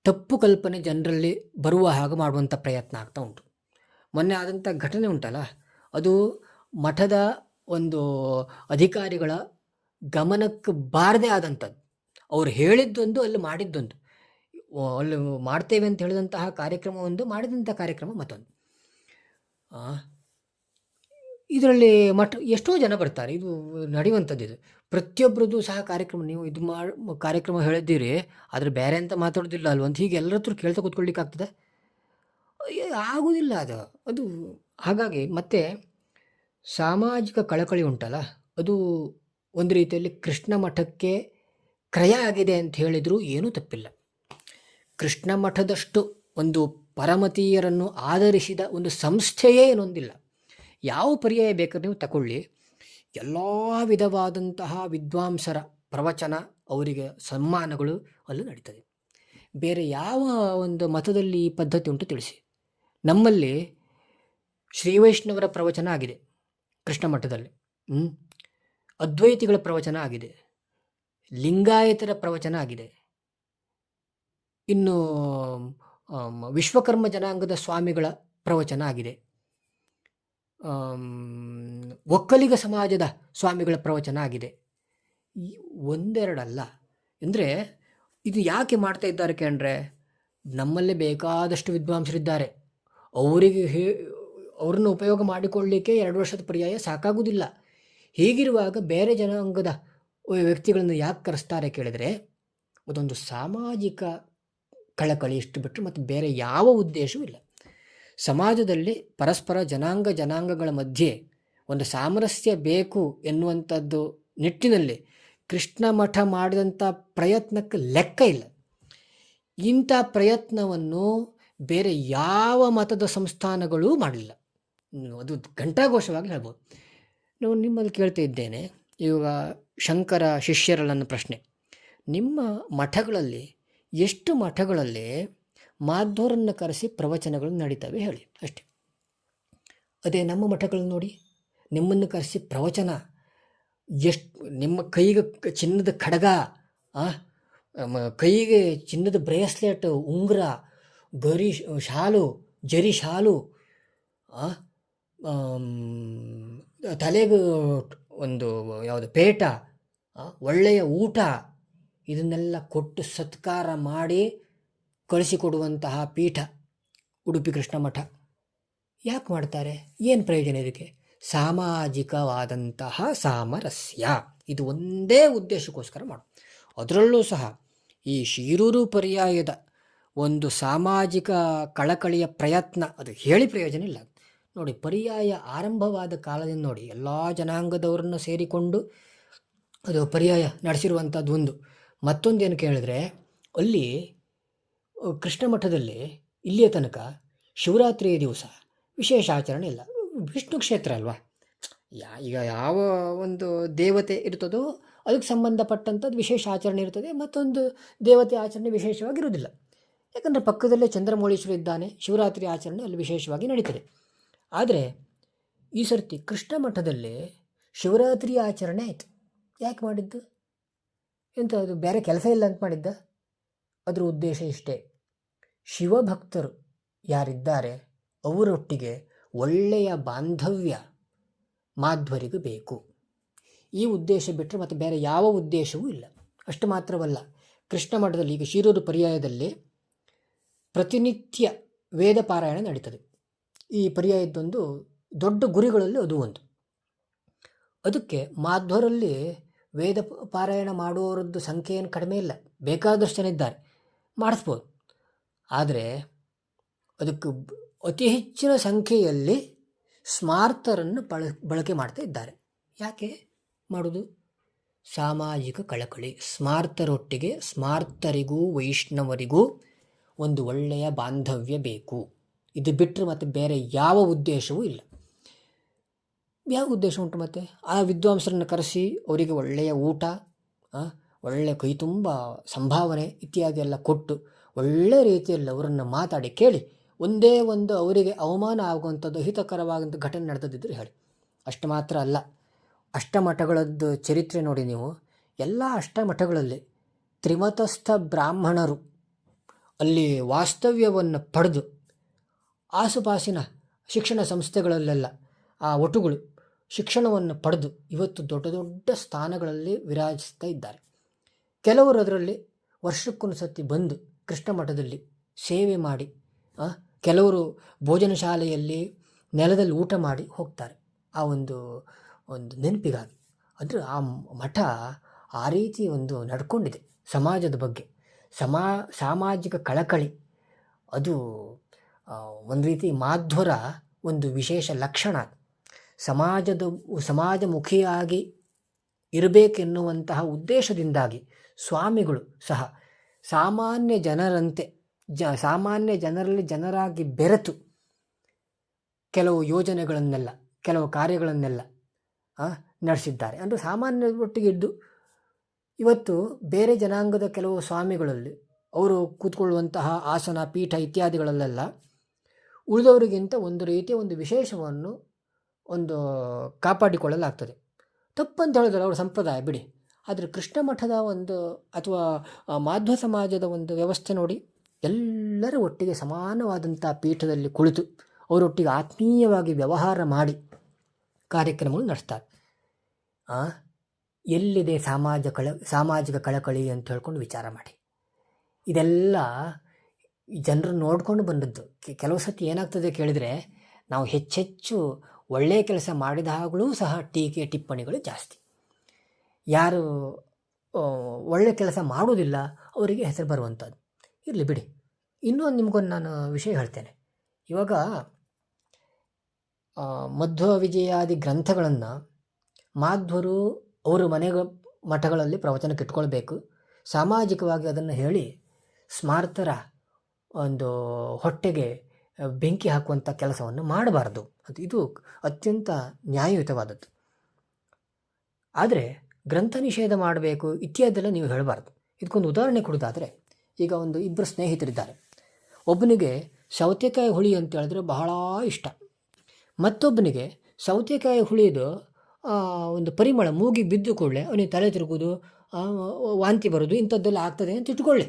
ತಪ್ಪು ಕಲ್ಪನೆ ಜನರಲ್ಲಿ ಬರುವ ಹಾಗೆ ಮಾಡುವಂಥ ಪ್ರಯತ್ನ ಆಗ್ತಾ ಉಂಟು. ಮೊನ್ನೆ ಆದಂಥ ಘಟನೆ ಉಂಟಲ್ಲ, ಅದು ಮಠದ ಒಂದು ಅಧಿಕಾರಿಗಳ ಗಮನಕ್ಕೆ ಬಾರದೇ ಆದಂಥದ್ದು. ಅವ್ರು ಹೇಳಿದ್ದೊಂದು, ಅಲ್ಲಿ ಮಾಡಿದ್ದೊಂದು. ಅಲ್ಲಿ ಮಾಡ್ತೇವೆ ಅಂತ ಹೇಳಿದಂತಹ ಕಾರ್ಯಕ್ರಮ ಒಂದು, ಮಾಡಿದಂಥ ಕಾರ್ಯಕ್ರಮ ಮತ್ತೊಂದು. ಇದರಲ್ಲಿ ಎಷ್ಟೋ ಜನ ಬರ್ತಾರೆ, ಇದು ನಡೆಯುವಂಥದ್ದು. ಇದು ಪ್ರತಿಯೊಬ್ಬರದ್ದು ಸಹ ಕಾರ್ಯಕ್ರಮ. ನೀವು ಇದು ಕಾರ್ಯಕ್ರಮ ಹೇಳಿದ್ದೀರಿ, ಆದರೆ ಬೇರೆ ಅಂತ ಮಾತಾಡೋದಿಲ್ಲ ಅಲ್ವಂತ ಹೀಗೆ ಎಲ್ಲರ ಹತ್ರ ಕೇಳ್ತಾ ಕೂತ್ಕೊಳ್ಳಿಕ್ಕೆ ಆಗ್ತದೆ? ಆಗೋದಿಲ್ಲ ಅದು. ಹಾಗಾಗಿ ಮತ್ತೆ ಸಾಮಾಜಿಕ ಕಳಕಳಿ ಉಂಟಲ್ಲ, ಅದು ಒಂದು ರೀತಿಯಲ್ಲಿ ಕೃಷ್ಣ ಮಠಕ್ಕೆ ಕ್ರಯ ಆಗಿದೆ ಅಂತ ಹೇಳಿದರೂ ಏನೂ ತಪ್ಪಿಲ್ಲ. ಕೃಷ್ಣ ಮಠದಷ್ಟು ಒಂದು ಪರಮತೀಯರನ್ನು ಆಧರಿಸಿದ ಒಂದು ಸಂಸ್ಥೆಯೇ ಏನೊಂದಿಲ್ಲ. ಯಾವ ಪರ್ಯಾಯ ಬೇಕಾದ್ರೆ ನೀವು ತಗೊಳ್ಳಿ, ಎಲ್ಲ ವಿಧವಾದಂತಹ ವಿದ್ವಾಂಸರ ಪ್ರವಚನ, ಅವರಿಗೆ ಸನ್ಮಾನಗಳು ಅಲ್ಲೂ ನಡೀತದೆ. ಬೇರೆ ಯಾವ ಒಂದು ಮತದಲ್ಲಿ ಈ ಪದ್ಧತಿ ಉಂಟು ತಿಳಿಸಿ. ನಮ್ಮಲ್ಲಿ ಶ್ರೀವೈಷ್ಣವರ ಪ್ರವಚನ ಆಗಿದೆ ಕೃಷ್ಣ ಮಠದಲ್ಲಿ, ಅದ್ವೈತಿಗಳ ಪ್ರವಚನ ಆಗಿದೆ, ಲಿಂಗಾಯತರ ಪ್ರವಚನ ಆಗಿದೆ, ಇನ್ನು ವಿಶ್ವಕರ್ಮ ಜನಾಂಗದ ಸ್ವಾಮಿಗಳ ಪ್ರವಚನ ಆಗಿದೆ, ಒಕ್ಕಲಿಗ ಸಮಾಜದ ಸ್ವಾಮಿಗಳ ಪ್ರವಚನ ಆಗಿದೆ. ಒಂದೆರಡಲ್ಲ. ಅಂದರೆ ಇದು ಯಾಕೆ ಮಾಡ್ತಾ ಇದ್ದಾರೆ ಅಂದರೆ, ನಮ್ಮಲ್ಲೇ ಬೇಕಾದಷ್ಟು ವಿದ್ವಾಂಸರಿದ್ದಾರೆ, ಅವ್ರನ್ನ ಉಪಯೋಗ ಮಾಡಿಕೊಳ್ಳಲಿಕ್ಕೆ 2 ವರ್ಷದ ಪರ್ಯಾಯ ಸಾಕಾಗುವುದಿಲ್ಲ. ಹೀಗಿರುವಾಗ ಬೇರೆ ಜನಾಂಗದ ವ್ಯಕ್ತಿಗಳನ್ನು ಯಾಕೆ ಕರೆಸ್ತಾರೆ ಕೇಳಿದರೆ, ಅದೊಂದು ಸಾಮಾಜಿಕ ಕಳಕಳಿ, ಇಷ್ಟು ಬಿಟ್ಟರೆ ಮತ್ತು ಬೇರೆ ಯಾವ ಉದ್ದೇಶವೂ ಇಲ್ಲ. ಸಮಾಜದಲ್ಲಿ ಪರಸ್ಪರ ಜನಾಂಗಗಳ ಮಧ್ಯೆ ಒಂದು ಸಾಮರಸ್ಯ ಬೇಕು ಎನ್ನುವಂಥದ್ದು ನಿಟ್ಟಿನಲ್ಲಿ ಕೃಷ್ಣ ಮಠ ಮಾಡಿದಂಥ ಪ್ರಯತ್ನಕ್ಕೆ ಲೆಕ್ಕ ಇಲ್ಲ. ಇಂಥ ಪ್ರಯತ್ನವನ್ನು ಬೇರೆ ಯಾವ ಮತದ ಸಂಸ್ಥಾನಗಳೂ ಮಾಡಲಿಲ್ಲ. ಅದು ಘಂಟಾಘೋಷವಾಗಿ ಹೇಳ್ಬೋದು. ನಾವು ನಿಮ್ಮಲ್ಲಿ ಕೇಳ್ತಾ ಇದ್ದೇನೆ, ಇವಾಗ ಶಂಕರ ಶಿಷ್ಯರ ನನ್ನ ಪ್ರಶ್ನೆ, ನಿಮ್ಮ ಮಠಗಳಲ್ಲಿ ಎಷ್ಟು ಮಠಗಳಲ್ಲಿ ಮಾಧ್ವರನ್ನು ಕರೆಸಿ ಪ್ರವಚನಗಳು ನಡೀತವೆ ಹೇಳಿ ಅಷ್ಟೇ. ಅದೇ ನಮ್ಮ ಮಠಗಳನ್ನು ನೋಡಿ, ನಿಮ್ಮನ್ನು ಕರೆಸಿ ಪ್ರವಚನ ಎಷ್ಟು, ನಿಮ್ಮ ಕೈಗೆ ಚಿನ್ನದ ಖಡ್ಗ, ಕೈಗೆ ಚಿನ್ನದ ಬ್ರೇಸ್ಲೆಟ್, ಉಂಗುರ, ಶಾಲು, ಜರಿ ಶಾಲು, ತಲೆಗೆ ಒಂದು ಯಾವುದು ಪೇಟ, ಒಳ್ಳೆಯ ಊಟ, ಇದನ್ನೆಲ್ಲ ಕೊಟ್ಟು ಸತ್ಕಾರ ಮಾಡಿ ಕಳಿಸಿಕೊಡುವಂತಹ ಪೀಠ ಉಡುಪಿ ಕೃಷ್ಣ ಮಠ. ಯಾಕೆ ಮಾಡ್ತಾರೆ? ಏನು ಪ್ರಯೋಜನ ಇದಕ್ಕೆ? ಸಾಮಾಜಿಕವಾದಂತಹ ಸಾಮರಸ್ಯ, ಇದು ಒಂದೇ ಉದ್ದೇಶಕ್ಕೋಸ್ಕರ ಮಾಡು. ಅದರಲ್ಲೂ ಸಹ ಈ ಶಿರೂರು ಪರ್ಯಾಯದ ಒಂದು ಸಾಮಾಜಿಕ ಕಳಕಳಿಯ ಪ್ರಯತ್ನ, ಅದು ಹೇಳಿ ಪ್ರಯೋಜನ ಇಲ್ಲ ನೋಡಿ. ಪರ್ಯಾಯ ಆರಂಭವಾದ ಕಾಲದಿಂದ ನೋಡಿ, ಎಲ್ಲ ಜನಾಂಗದವರನ್ನು ಸೇರಿಕೊಂಡು ಅದು ಪರ್ಯಾಯ ನಡೆಸಿರುವಂಥದ್ದು ಒಂದು. ಮತ್ತೊಂದೇನು ಕೇಳಿದ್ರೆ, ಅಲ್ಲಿ ಕೃಷ್ಣ ಮಠದಲ್ಲಿ ಇಲ್ಲಿಯ ತನಕ ಶಿವರಾತ್ರಿಯ ದಿವಸ ವಿಶೇಷ ಆಚರಣೆ ಇಲ್ಲ. ವಿಷ್ಣು ಕ್ಷೇತ್ರ ಅಲ್ವಾ, ಈಗ ಯಾವ ಒಂದು ದೇವತೆ ಇರ್ತದೋ ಅದಕ್ಕೆ ಸಂಬಂಧಪಟ್ಟಂಥದ್ದು ವಿಶೇಷ ಆಚರಣೆ ಇರ್ತದೆ, ಮತ್ತೊಂದು ದೇವತೆ ಆಚರಣೆ ವಿಶೇಷವಾಗಿರುವುದಿಲ್ಲ. ಯಾಕಂದರೆ ಪಕ್ಕದಲ್ಲೇ ಚಂದ್ರಮೌಳೀಶ್ವರ ಇದ್ದಾನೆ, ಶಿವರಾತ್ರಿ ಆಚರಣೆ ಅಲ್ಲಿ ವಿಶೇಷವಾಗಿ ನಡೀತದೆ. ಆದರೆ ಈ ಸರ್ತಿ ಕೃಷ್ಣ ಮಠದಲ್ಲಿ ಶಿವರಾತ್ರಿ ಆಚರಣೆ ಆಯಿತು. ಯಾಕೆ ಮಾಡಿದ್ದು? ಎಂತ ಅದು ಬೇರೆ ಕೆಲಸ ಇಲ್ಲ ಅಂತ ಮಾಡಿದ್ದ? ಅದರ ಉದ್ದೇಶ ಇಷ್ಟೇ, ಶಿವಭಕ್ತರು ಯಾರಿದ್ದಾರೆ ಅವರೊಟ್ಟಿಗೆ ಒಳ್ಳೆಯ ಬಾಂಧವ್ಯ ಮಾಧ್ವರಿಗೂ ಬೇಕು. ಈ ಉದ್ದೇಶ ಬಿಟ್ಟರೆ ಮತ್ತು ಬೇರೆ ಯಾವ ಉದ್ದೇಶವೂ ಇಲ್ಲ. ಅಷ್ಟು ಮಾತ್ರವಲ್ಲ, ಕೃಷ್ಣ ಮಠದಲ್ಲಿ ಈಗ ಶಿರೂರು ಪರ್ಯಾಯದಲ್ಲಿ ಪ್ರತಿನಿತ್ಯ ವೇದ ಪಾರಾಯಣ ನಡೀತದೆ. ಈ ಪರ್ಯಾಯದ್ದೊಂದು ದೊಡ್ಡ ಗುರಿಗಳಲ್ಲಿ ಅದು ಒಂದು. ಅದಕ್ಕೆ ಮಾಧ್ವರಲ್ಲಿ ವೇದ ಪಾರಾಯಣ ಮಾಡುವವರದ್ದು ಸಂಖ್ಯೆ ಏನು ಕಡಿಮೆ ಇಲ್ಲ, ಬೇಕಾದಷ್ಟು ಜನ ಇದ್ದಾರೆ, ಮಾಡಿಸ್ಬೋದು. ಆದರೆ ಅದಕ್ಕೆ ಅತಿ ಹೆಚ್ಚಿನ ಸಂಖ್ಯೆಯಲ್ಲಿ ಸ್ಮಾರ್ತರನ್ನು ಬಳಕೆ ಮಾಡ್ತಾ ಇದ್ದಾರೆ. ಯಾಕೆ ಮಾಡೋದು? ಸಾಮಾಜಿಕ ಕಳಕಳಿ. ಸ್ಮಾರ್ತರೊಟ್ಟಿಗೆ ಸ್ಮಾರ್ತರಿಗೂ ವೈಷ್ಣವರಿಗೂ ಒಂದು ಒಳ್ಳೆಯ ಬಾಂಧವ್ಯ ಬೇಕು. ಇದು ಬಿಟ್ಟರೆ ಮತ್ತು ಬೇರೆ ಯಾವ ಉದ್ದೇಶವೂ ಇಲ್ಲ. ಯಾವ ಉದ್ದೇಶ ಉಂಟು? ಮತ್ತು ಆ ವಿದ್ವಾಂಸರನ್ನು ಕರೆಸಿ ಅವರಿಗೆ ಒಳ್ಳೆಯ ಊಟ, ಒಳ್ಳೆಯ ಕೈ ತುಂಬ ಸಂಭಾವನೆ ಇತ್ಯಾದಿ ಎಲ್ಲ ಕೊಟ್ಟು ಒಳ್ಳೆಯ ರೀತಿಯಲ್ಲಿ ಅವರನ್ನು ಮಾತಾಡಿ ಕೇಳಿ ಒಂದೇ ಒಂದು ಅವರಿಗೆ ಅವಮಾನ ಆಗುವಂಥದ್ದು ಹಿತಕರವಾದಂಥ ಘಟನೆ ನಡೆದಿದ್ದರೆ ಹೇಳಿ. ಅಷ್ಟು ಮಾತ್ರ ಅಲ್ಲ, ಅಷ್ಟಮಠಗಳದ್ದು ಚರಿತ್ರೆ ನೋಡಿ ನೀವು. ಎಲ್ಲ ಅಷ್ಟಮಠಗಳಲ್ಲಿ ತ್ರಿಮತಸ್ಥ ಬ್ರಾಹ್ಮಣರು ಅಲ್ಲಿ ವಾಸ್ತವ್ಯವನ್ನು ಪಡೆದು ಆಸುಪಾಸಿನ ಶಿಕ್ಷಣ ಸಂಸ್ಥೆಗಳಲ್ಲೆಲ್ಲ ಆ ಒಟುಗಳು ಶಿಕ್ಷಣವನ್ನು ಪಡೆದು ಇವತ್ತು ದೊಡ್ಡ ದೊಡ್ಡ ಸ್ಥಾನಗಳಲ್ಲಿ ವಿರಾಜಿಸ್ತಾ ಇದ್ದಾರೆ. ಕೆಲವರು ಅದರಲ್ಲಿ ವರ್ಷಕ್ಕೊಂದು ಸತಿ ಬಂದು ಕೃಷ್ಣ ಮಠದಲ್ಲಿ ಸೇವೆ ಮಾಡಿ, ಕೆಲವರು ಭೋಜನ ಶಾಲೆಯಲ್ಲಿ ನೆಲದಲ್ಲಿ ಊಟ ಮಾಡಿ ಹೋಗ್ತಾರೆ. ಆ ಒಂದು ನೆನಪಿಗಾಗಿ. ಅಂದರೆ ಆ ಮಠ ಆ ರೀತಿ ಒಂದು ನಡ್ಕೊಂಡಿದೆ ಸಮಾಜದ ಬಗ್ಗೆ. ಸಾಮಾಜಿಕ ಕಳಕಳಿ ಅದು ಒಂದು ರೀತಿ ಮಾಧ್ವರ ಒಂದು ವಿಶೇಷ ಲಕ್ಷಣ. ಸಮಾಜಮುಖಿಯಾಗಿ ಇರಬೇಕೆನ್ನುವಂತಹ ಉದ್ದೇಶದಿಂದಾಗಿ ಸ್ವಾಮಿಗಳು ಸಹ ಸಾಮಾನ್ಯ ಜನರಂತೆ ಸಾಮಾನ್ಯ ಜನರಲ್ಲಿ ಜನರಾಗಿ ಬೆರೆತು ಕೆಲವು ಯೋಜನೆಗಳನ್ನೆಲ್ಲ ಕೆಲವು ಕಾರ್ಯಗಳನ್ನೆಲ್ಲ ನಡೆಸಿದ್ದಾರೆ. ಅಂದರೆ ಸಾಮಾನ್ಯ ಒಟ್ಟಿಗೆ ಇದ್ದು ಇವತ್ತು ಬೇರೆ ಜನಾಂಗದ ಕೆಲವು ಸ್ವಾಮಿಗಳಲ್ಲಿ ಅವರು ಕೂತ್ಕೊಳ್ಳುವಂತಹ ಆಸನ ಪೀಠ ಇತ್ಯಾದಿಗಳಲ್ಲೆಲ್ಲ ಉಳಿದವರಿಗಿಂತ ಒಂದು ರೀತಿಯ ಒಂದು ವಿಶೇಷವನ್ನು ಒಂದು ಕಾಪಾಡಿಕೊಳ್ಳಲಾಗ್ತದೆ. ತಪ್ಪಂತ ಹೇಳಿದ್ರೆ ಅವರ ಸಂಪ್ರದಾಯ ಬಿಡಿ. ಆದರೆ ಕೃಷ್ಣ ಮಠದ ಒಂದು ಅಥವಾ ಮಾಧ್ವ ಸಮಾಜದ ಒಂದು ವ್ಯವಸ್ಥೆ ನೋಡಿ, ಎಲ್ಲರ ಒಟ್ಟಿಗೆ ಸಮಾನವಾದಂಥ ಪೀಠದಲ್ಲಿ ಕುಳಿತು ಅವರೊಟ್ಟಿಗೆ ಆತ್ಮೀಯವಾಗಿ ವ್ಯವಹಾರ ಮಾಡಿ ಕಾರ್ಯಕ್ರಮಗಳು ನಡೆಸ್ತಾರೆ. ಎಲ್ಲಿದೆ ಸಾಮಾಜಿಕ ಕಳಕಳಿ ಅಂತ ಹೇಳ್ಕೊಂಡು ವಿಚಾರ ಮಾಡಿ. ಇದೆಲ್ಲ ಜನರು ನೋಡ್ಕೊಂಡು ಬಂದದ್ದು. ಕೆಲವು ಸತಿ ಏನಾಗ್ತದೆ ಕೇಳಿದರೆ, ನಾವು ಹೆಚ್ಚೆಚ್ಚು ಒಳ್ಳೆಯ ಕೆಲಸ ಮಾಡಿದಾಗಲೂ ಸಹ ಟೀಕೆ ಟಿಪ್ಪಣಿಗಳು ಜಾಸ್ತಿ. ಯಾರು ಒಳ್ಳೆಯ ಕೆಲಸ ಮಾಡೋದಿಲ್ಲ ಅವರಿಗೆ ಹೆಸರು ಬರುವಂಥದ್ದು. ಇರಲಿ ಬಿಡಿ. ಇನ್ನೊಂದು ನಿಮಗೊಂದು ನಾನು ವಿಷಯ ಹೇಳ್ತೇನೆ. ಇವಾಗ ಮಧ್ವ ವಿಜಯಾದಿ ಗ್ರಂಥಗಳನ್ನು ಮಾಧ್ವರು ಅವರು ಮಠಗಳಲ್ಲಿ ಪ್ರವಚನಕ್ಕೆ ಇಟ್ಕೊಳ್ಬೇಕು. ಸಾಮಾಜಿಕವಾಗಿ ಅದನ್ನು ಹೇಳಿ ಸ್ಮಾರ್ತರ ಒಂದು ಹೊಟ್ಟೆಗೆ ಬೆಂಕಿ ಹಾಕುವಂಥ ಕೆಲಸವನ್ನು ಮಾಡಬಾರ್ದು. ಇದು ಅತ್ಯಂತ ನ್ಯಾಯಯುತವಾದದ್ದು. ಆದರೆ ಗ್ರಂಥ ನಿಷೇಧ ಮಾಡಬೇಕು ಇತ್ಯಾದೆಲ್ಲ ನೀವು ಹೇಳಬಾರ್ದು. ಇದಕ್ಕೊಂದು ಉದಾಹರಣೆ ಕೊಡೋದಾದರೆ, ಈಗ ಒಂದು ಇಬ್ಬರು ಸ್ನೇಹಿತರಿದ್ದಾರೆ. ಒಬ್ಬನಿಗೆ ಸೌತೆಕಾಯಿ ಹುಳಿ ಅಂತ ಹೇಳಿದ್ರೆ ಬಹಳ ಇಷ್ಟ. ಮತ್ತೊಬ್ಬನಿಗೆ ಸೌತೆಕಾಯಿ ಹುಳಿದು ಒಂದು ಪರಿಮಳ ಮೂಗಿಗೆ ಬಿದ್ದು ಕೂಡಲೇ ಅವನಿಗೆ ತಲೆ ತಿರುಗೋದು, ವಾಂತಿ ಬರೋದು ಇಂಥದ್ದೆಲ್ಲ ಆಗ್ತದೆ ಅಂತ ಇಟ್ಕೊಳ್ಳಿ.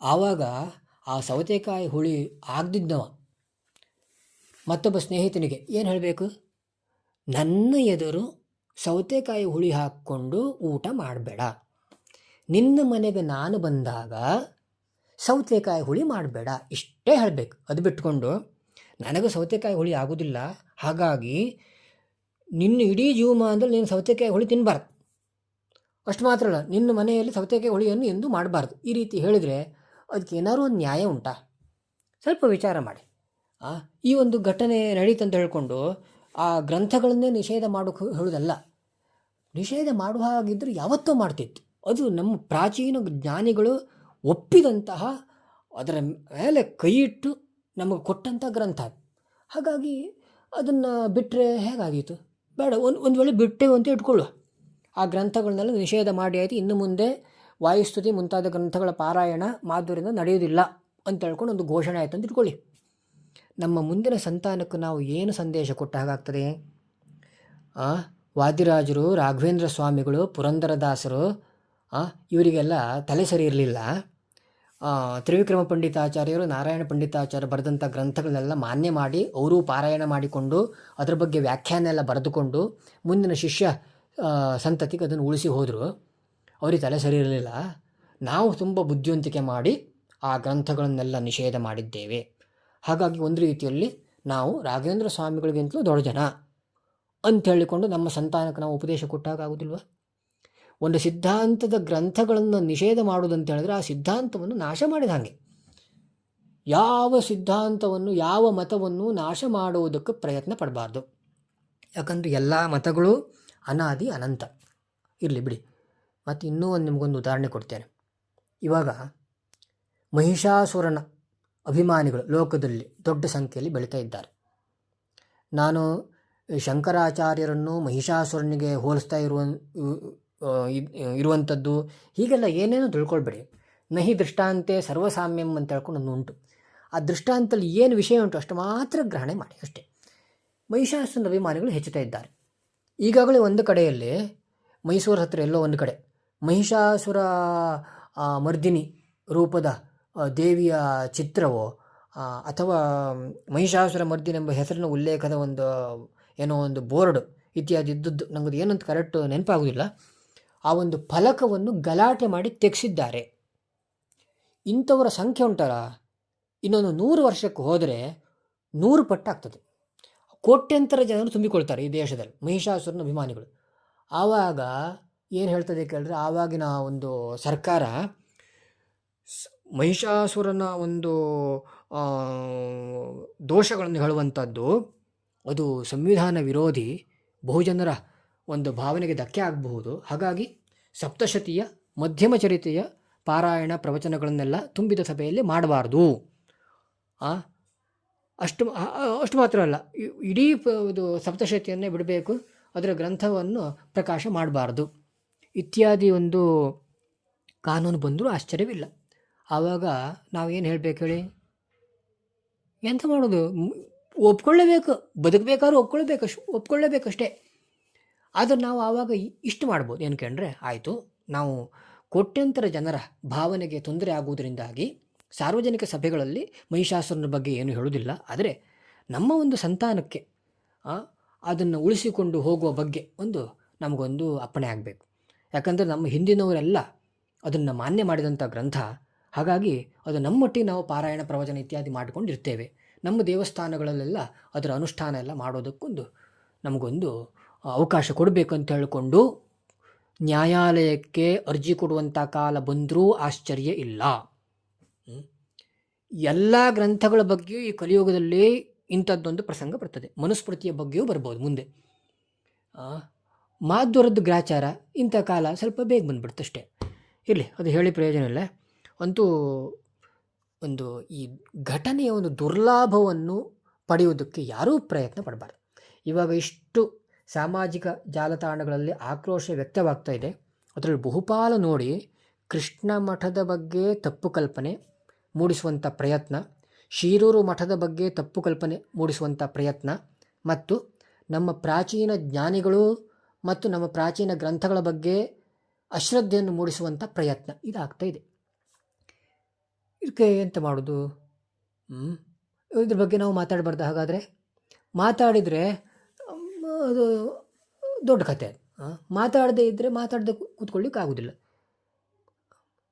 ಆವಾಗ ಆ ಸೌತೆಕಾಯಿ ಹುಳಿ ಆಗದಿದ್ದವ ಮತ್ತೊಬ್ಬ ಸ್ನೇಹಿತನಿಗೆ ಏನು ಹೇಳಬೇಕು? ನನ್ನ ಎದುರು ಸೌತೆಕಾಯಿ ಹುಳಿ ಹಾಕ್ಕೊಂಡು ಊಟ ಮಾಡಬೇಡ. ನಿನ್ನ ಮನೆಗೆ ನಾನು ಬಂದಾಗ ಸೌತೆಕಾಯಿ ಹುಳಿ ಮಾಡಬೇಡ, ಇಷ್ಟೇ ಹೇಳಬೇಕು. ಅದು ಬಿಟ್ಕೊಂಡು ನನಗೆ ಸೌತೆಕಾಯಿ ಹುಳಿ ಆಗೋದಿಲ್ಲ, ಹಾಗಾಗಿ ನಿನ್ನ ಇಡೀ ಜೀವಮಾನದಲ್ಲಿ ನೀನು ಸೌತೆಕಾಯಿ ಹುಳಿ ತಿನ್ನಬಾರ್ದು, ಅಷ್ಟು ಮಾತ್ರ ಅಲ್ಲ, ನಿನ್ನ ಮನೆಯಲ್ಲಿ ಸೌತೆಕಾಯಿ ಹುಳಿಯನ್ನು ಎಂದೂ ಮಾಡಬಾರ್ದು. ಈ ರೀತಿ ಹೇಳಿದರೆ ಅದಕ್ಕೆ ಏನಾದರೂ ಒಂದು ನ್ಯಾಯ ಉಂಟಾ? ಸ್ವಲ್ಪ ವಿಚಾರ ಮಾಡಿ. ಈ ಒಂದು ಘಟನೆ ನಡೀತಂತ ಹೇಳ್ಕೊಂಡು ಆ ಗ್ರಂಥಗಳನ್ನೇ ನಿಷೇಧ ಮಾಡೋಕೆ ಹೇಳೋದಲ್ಲ. ನಿಷೇಧ ಮಾಡುವ ಹಾಗಿದ್ದರೆ ಯಾವತ್ತೂ ಮಾಡ್ತಿತ್ತು. ಅದು ನಮ್ಮ ಪ್ರಾಚೀನ ಜ್ಞಾನಿಗಳು ಒಪ್ಪಿದಂತಹ, ಅದರ ಮೇಲೆ ಕೈ ಇಟ್ಟು ನಮಗೆ ಕೊಟ್ಟಂಥ ಗ್ರಂಥ. ಹಾಗಾಗಿ ಅದನ್ನು ಬಿಟ್ಟರೆ ಹೇಗಾಗಿತ್ತು? ಬೇಡ, ಒಂದು ವೇಳೆ ಬಿಟ್ಟೆವು ಅಂತ ಇಟ್ಕೊಳ್ಳುವ. ಆ ಗ್ರಂಥಗಳನ್ನೆಲ್ಲ ನಿಷೇಧ ಮಾಡಿ ಆಯಿತು. ಇನ್ನು ಮುಂದೆ ವಾಯುಸ್ತುತಿ ಮುಂತಾದ ಗ್ರಂಥಗಳ ಪಾರಾಯಣ ಮಾಧುರ್ಯದಿಂದ ನಡೆಯೋದಿಲ್ಲ ಅಂತ ಹೇಳ್ಕೊಂಡು ಒಂದು ಘೋಷಣೆ ಆಯಿತು ಅಂತ ಇಟ್ಕೊಳ್ಳಿ. ನಮ್ಮ ಮುಂದಿನ ಸಂತಾನಕ್ಕೆ ನಾವು ಏನು ಸಂದೇಶ ಕೊಟ್ಟ ಹಾಗಾಗ್ತದೆ? ವಾದಿರಾಜರು, ರಾಘವೇಂದ್ರ ಸ್ವಾಮಿಗಳು, ಪುರಂದರದಾಸರು ಇವರಿಗೆಲ್ಲ ತಲೆ ಸರಿ ಇರಲಿಲ್ಲ. ತ್ರಿವಿಕ್ರಮ ಪಂಡಿತಾಚಾರ್ಯರು, ನಾರಾಯಣ ಪಂಡಿತಾಚಾರ್ಯ ಬರೆದಂಥ ಗ್ರಂಥಗಳನ್ನೆಲ್ಲ ಮಾನ್ಯ ಮಾಡಿ ಅವರು ಪಾರಾಯಣ ಮಾಡಿಕೊಂಡು ಅದರ ಬಗ್ಗೆ ವ್ಯಾಖ್ಯಾನ ಎಲ್ಲ ಬರೆದುಕೊಂಡು ಮುಂದಿನ ಶಿಷ್ಯ ಸಂತತಿಗೆ ಅದನ್ನು ಉಳಿಸಿ ಹೋದರು. ಅವರಿಗೆ ತಲೆ ಸರಿ ಇರಲಿಲ್ಲ. ನಾವು ತುಂಬ ಬುದ್ಧಿವಂತಿಕೆ ಮಾಡಿ ಆ ಗ್ರಂಥಗಳನ್ನೆಲ್ಲ ನಿಷೇಧ ಮಾಡಿದ್ದೇವೆ. ಹಾಗಾಗಿ ಒಂದು ರೀತಿಯಲ್ಲಿ ನಾವು ರಾಘವೇಂದ್ರ ಸ್ವಾಮಿಗಳಿಗಿಂತಲೂ ದೊಡ್ಡ ಜನ ಅಂತ ಹೇಳಿಕೊಂಡು ನಮ್ಮ ಸಂತಾನಕ್ಕೆ ನಾವು ಉಪದೇಶ ಕೊಟ್ಟಾಗುವುದಿಲ್ವ? ಒಂದು ಸಿದ್ಧಾಂತದ ಗ್ರಂಥಗಳನ್ನು ನಿಷೇಧ ಮಾಡುವುದಂತ ಹೇಳಿದ್ರೆ ಆ ಸಿದ್ಧಾಂತವನ್ನು ನಾಶ ಮಾಡಿದ ಹಾಗೆ. ಯಾವ ಸಿದ್ಧಾಂತವನ್ನು ಯಾವ ಮತವನ್ನು ನಾಶ ಮಾಡುವುದಕ್ಕೆ ಪ್ರಯತ್ನ ಪಡಬಾರ್ದು. ಯಾಕಂದರೆ ಎಲ್ಲ ಮತಗಳು ಅನಾದಿ ಅನಂತ. ಇರಲಿ ಬಿಡಿ. ಮತ್ತು ಇನ್ನೂ ನಿಮಗೊಂದು ಉದಾಹರಣೆ ಕೊಡ್ತೇನೆ. ಇವಾಗ ಮಹಿಷಾಸುರನ ಅಭಿಮಾನಿಗಳು ಲೋಕದಲ್ಲಿ ದೊಡ್ಡ ಸಂಖ್ಯೆಯಲ್ಲಿ ಬೆಳೀತಾ ಇದ್ದಾರೆ. ನಾನು ಶಂಕರಾಚಾರ್ಯರನ್ನು ಮಹಿಷಾಸುರನಿಗೆ ಹೋಲಿಸ್ತಾ ಇರುವಂಥದ್ದು ಹೀಗೆಲ್ಲ ಏನೇನೋ ತಿಳ್ಕೊಳ್ಬೇಡಿ. ನಹಿ ದೃಷ್ಟಾಂತೆ ಸರ್ವಸಾಮ್ಯಂ ಅಂತ ಹೇಳ್ಕೊಂಡು ಒಂದು ಉಂಟು. ಆ ದೃಷ್ಟಾಂತದಲ್ಲಿ ಏನು ವಿಷಯ ಉಂಟು ಅಷ್ಟು ಮಾತ್ರ ಗ್ರಹಣೆ ಮಾಡಿ ಅಷ್ಟೇ. ಮಹಿಷಾಸುರನ ಅಭಿಮಾನಿಗಳು ಹೆಚ್ಚುತ್ತಾ ಇದ್ದಾರೆ. ಈಗಾಗಲೇ ಒಂದು ಕಡೆಯಲ್ಲಿ ಮೈಸೂರು ಹತ್ತಿರ ಎಲ್ಲೋ ಒಂದು ಕಡೆ ಮಹಿಷಾಸುರ ಮರ್ದಿನಿ ರೂಪದ ದೇವಿಯ ಚಿತ್ರವೋ ಅಥವಾ ಮಹಿಷಾಸುರ ಮರ್ದಿನಿ ಎಂಬ ಹೆಸರಿನ ಉಲ್ಲೇಖದ ಒಂದು ಬೋರ್ಡ್ ಇತ್ಯಾದಿ ಇದ್ದದ್ದು, ನನಗದು ಏನಂತ ಕರೆಕ್ಟ್ ನೆನಪಾಗೋದಿಲ್ಲ. ಆ ಒಂದು ಫಲಕವನ್ನು ಗಲಾಟೆ ಮಾಡಿ ತೆಗೆಸಿದ್ದಾರೆ. ಇಂಥವರ ಸಂಖ್ಯೆ ಉಂಟಲ್ಲ, ಇನ್ನೊಂದು 100 ವರ್ಷಕ್ಕೆ ಹೋದರೆ 100 ಪಟ್ಟಾಗ್ತದೆ. ಕೋಟ್ಯಂತರ ಜನರು ತುಂಬಿಕೊಳ್ತಾರೆ ಈ ದೇಶದಲ್ಲಿ ಮಹಿಷಾಸುರನ ಅಭಿಮಾನಿಗಳು. ಆವಾಗ ಏನು ಹೇಳ್ತದೆ ಕೇಳಿದ್ರೆ, ಆವಾಗಿನ ಒಂದು ಸರ್ಕಾರ ಮಹಿಷಾಸುರನ ಒಂದು ದೋಷಗಳನ್ನು ಹೇಳುವಂಥದ್ದು ಅದು ಸಂವಿಧಾನ ವಿರೋಧಿ, ಬಹುಜನರ ಒಂದು ಭಾವನೆಗೆ ಧಕ್ಕೆ ಆಗಬಹುದು. ಹಾಗಾಗಿ ಸಪ್ತಶತಿಯ ಮಧ್ಯಮ ಚರಿತೆಯ ಪಾರಾಯಣ ಪ್ರವಚನಗಳನ್ನೆಲ್ಲ ತುಂಬಿದ ಸಭೆಯಲ್ಲಿ ಮಾಡಬಾರ್ದು. ಅಷ್ಟು ಮಾತ್ರ ಅಲ್ಲ, ಇಡೀ ಇದು ಸಪ್ತಶತಿಯನ್ನೇ ಬಿಡಬೇಕು, ಅದರ ಗ್ರಂಥವನ್ನು ಪ್ರಕಾಶ ಮಾಡಬಾರ್ದು ಇತ್ಯಾದಿ ಒಂದು ಕಾನೂನು ಬಂದರೂ ಆಶ್ಚರ್ಯವಿಲ್ಲ. ಆವಾಗ ನಾವೇನು ಹೇಳಬೇಕು ಹೇಳಿ? ಎಂತ ಮಾಡೋದು? ಒಪ್ಕೊಳ್ಳೇಬೇಕು, ಬದುಕಬೇಕಾದ್ರೂ ಒಪ್ಕೊಳ್ಳೇಬೇಕಷ್ಟೇ. ಆದರೆ ನಾವು ಆವಾಗ ಇಷ್ಟು ಮಾಡ್ಬೋದು. ಏನು ಕೇಳಿದ್ರೆ, ಆಯಿತು, ನಾವು ಕೋಟ್ಯಂತರ ಜನರ ಭಾವನೆಗೆ ತೊಂದರೆ ಆಗುವುದರಿಂದಾಗಿ ಸಾರ್ವಜನಿಕ ಸಭೆಗಳಲ್ಲಿ ಮಹಿಷಾಸುರನ ಬಗ್ಗೆ ಏನು ಹೇಳುವುದಿಲ್ಲ. ಆದರೆ ನಮ್ಮ ಒಂದು ಸಂತಾನಕ್ಕೆ ಅದನ್ನು ಉಳಿಸಿಕೊಂಡು ಹೋಗುವ ಬಗ್ಗೆ ನಮಗೊಂದು ಅಪ್ಪಣೆ ಆಗಬೇಕು. ಯಾಕಂದರೆ ನಮ್ಮ ಹಿಂದಿನವರೆಲ್ಲ ಅದನ್ನು ಮಾನ್ಯ ಮಾಡಿದಂಥ ಗ್ರಂಥ. ಹಾಗಾಗಿ ಅದು ನಮ್ಮೊಟ್ಟಿಗೆ ನಾವು ಪಾರಾಯಣ ಪ್ರವಚನ ಇತ್ಯಾದಿ ಮಾಡಿಕೊಂಡಿರ್ತೇವೆ. ನಮ್ಮ ದೇವಸ್ಥಾನಗಳಲ್ಲೆಲ್ಲ ಅದರ ಅನುಷ್ಠಾನ ಎಲ್ಲ ಮಾಡೋದಕ್ಕೊಂದು ನಮಗೊಂದು ಅವಕಾಶ ಕೊಡಬೇಕು ಅಂತ ಹೇಳಿಕೊಂಡು ನ್ಯಾಯಾಲಯಕ್ಕೆ ಅರ್ಜಿ ಕೊಡುವಂಥ ಕಾಲ ಬಂದರೂ ಆಶ್ಚರ್ಯ ಇಲ್ಲ. ಎಲ್ಲ ಗ್ರಂಥಗಳ ಬಗ್ಗೆಯೂ ಈ ಕಲಿಯುಗದಲ್ಲಿ ಇಂಥದ್ದೊಂದು ಪ್ರಸಂಗ ಬರ್ತದೆ. ಮನುಸ್ಮೃತಿಯ ಬಗ್ಗೆಯೂ ಬರ್ಬೋದು ಮುಂದೆ. ಮಾಧ್ವರದ್ದು ಗ್ರಾಚಾರ ಇಂಥ ಕಾಲ ಸ್ವಲ್ಪ ಬೇಗ ಬಂದುಬಿಡ್ತಷ್ಟೇ. ಇರಲಿ, ಅದು ಹೇಳಿ ಪ್ರಯೋಜನ ಇಲ್ಲ. ಅಂತೂ ಈ ಘಟನೆಯ ಒಂದು ದುರ್ಲಾಭವನ್ನು ಪಡೆಯುವುದಕ್ಕೆ ಯಾರೂ ಪ್ರಯತ್ನ ಪಡಬಾರ್ದು. ಇವಾಗ ಇಷ್ಟು ಸಾಮಾಜಿಕ ಜಾಲತಾಣಗಳಲ್ಲಿ ಆಕ್ರೋಶ ವ್ಯಕ್ತವಾಗ್ತಾ ಇದೆ. ಅದರಲ್ಲಿ ಬಹುಪಾಲು ನೋಡಿ ಕೃಷ್ಣ ಮಠದ ಬಗ್ಗೆ ತಪ್ಪು ಕಲ್ಪನೆ ಮೂಡಿಸುವಂಥ ಪ್ರಯತ್ನ, ಶಿರೂರು ಮಠದ ಬಗ್ಗೆ ತಪ್ಪು ಕಲ್ಪನೆ ಮೂಡಿಸುವಂಥ ಪ್ರಯತ್ನ, ಮತ್ತು ನಮ್ಮ ಪ್ರಾಚೀನ ಜ್ಞಾನಿಗಳು ಮತ್ತು ನಮ್ಮ ಪ್ರಾಚೀನ ಗ್ರಂಥಗಳ ಬಗ್ಗೆ ಅಶ್ರದ್ಧೆಯನ್ನು ಮೂಡಿಸುವಂಥ ಪ್ರಯತ್ನ ಇದಾಗ್ತಾ ಇದೆ. ಇದಕ್ಕೆ ಎಂತ ಮಾಡೋದು? ಇದ್ರ ಬಗ್ಗೆ ನಾವು ಮಾತಾಡಬಾರ್ದು. ಹಾಗಾದರೆ ಮಾತಾಡಿದರೆ ಅದು ದೊಡ್ಡ ಕಥೆ. ಮಾತಾಡದೇ ಇದ್ದರೆ ಮಾತಾಡದೆ ಕೂತ್ಕೊಳ್ಳಿಕ್ಕೆ ಆಗೋದಿಲ್ಲ.